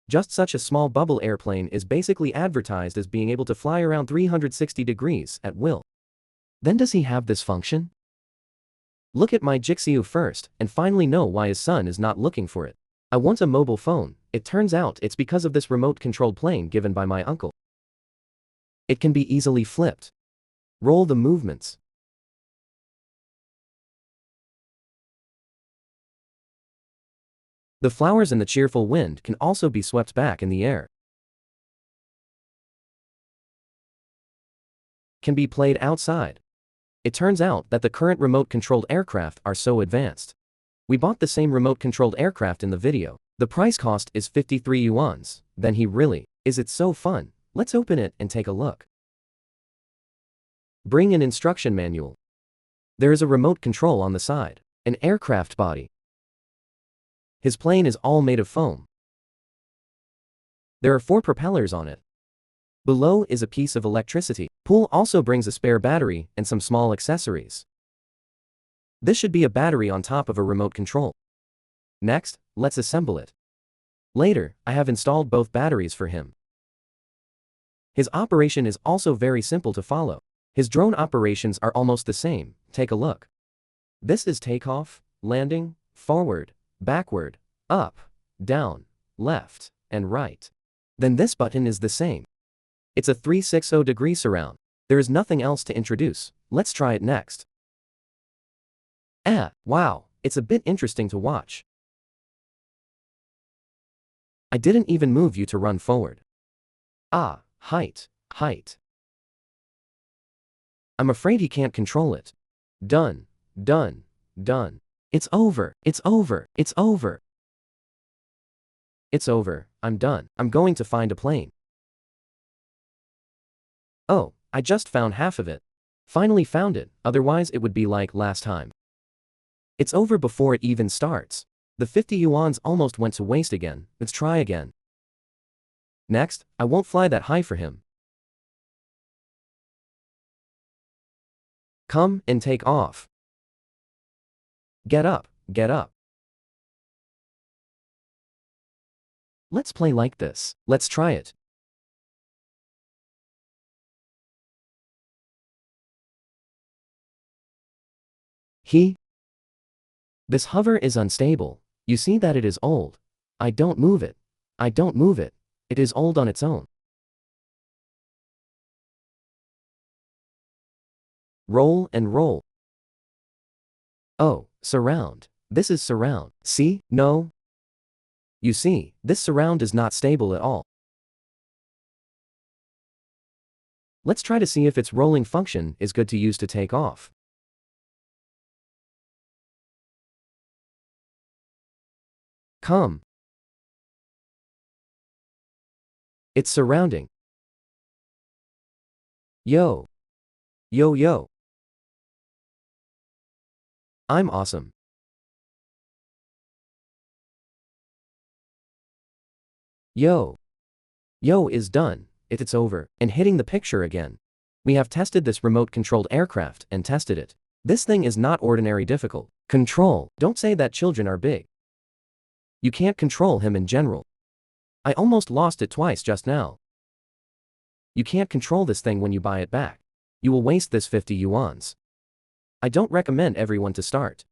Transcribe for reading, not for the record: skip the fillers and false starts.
Just such a small bubble airplane is basically advertised as being able to fly around 360 degrees at will. Then does he have this function? Look at my Jixiu first and finally know why his son is not looking for it. I want a mobile phone. It turns out it's because of this remote-controlled plane given by my uncle. It can be easily flipped. Roll the movements. The flowers and the cheerful wind can also be swept back in the air. Can be played outside. It turns out that the current remote-controlled aircraft are so advanced. We bought the same remote-controlled aircraft in the video. The price cost is 53 yuans. Then he really, is it so fun? Let's open it and take a look. Bring an instruction manual. There is a remote control on the side. An aircraft body. His plane is all made of foam. There are 4 propellers on it. Below is a piece of electricity. Pool also brings a spare battery and some small accessories. This should be a battery on top of a remote control. Next, let's assemble it. Later, I have installed both batteries for him. His operation is also very simple to follow. His drone operations are almost the same. Take a look. This is takeoff, landing, forward, backward, up, down, left, and right. Then this button is the same. It's a 360-degree surround. There is nothing else to introduce. Let's try it next. Wow, it's a bit interesting to watch. I didn't even move you to run forward. Height. I'm afraid he can't control it. Done. It's over. I'm done. I'm going to find a plane. Oh, I just found half of it. Finally found it, otherwise it would be like last time. It's over before it even starts. The 50 yuans almost went to waste again. Let's try again. Next, I won't fly that high for him. Come and take off. Get up. Let's play like this. Let's try it. This hover is unstable. You see that it is old. I don't move it. It is old on its own. Roll and roll. Oh, surround. This is surround. See? No. You see, this surround is not stable at all. Let's try to see if its rolling function is good to use to take off. Come. It's surrounding. Yo. I'm awesome. Yo is done. It's over, and hitting the picture again. We have tested this remote-controlled aircraft and tested it. This thing is not ordinary difficult. Control. Don't say that children are big. You can't control him in general. I almost lost it twice just now. You can't control this thing when you buy it back. You will waste this 50 yuans. I don't recommend everyone to start.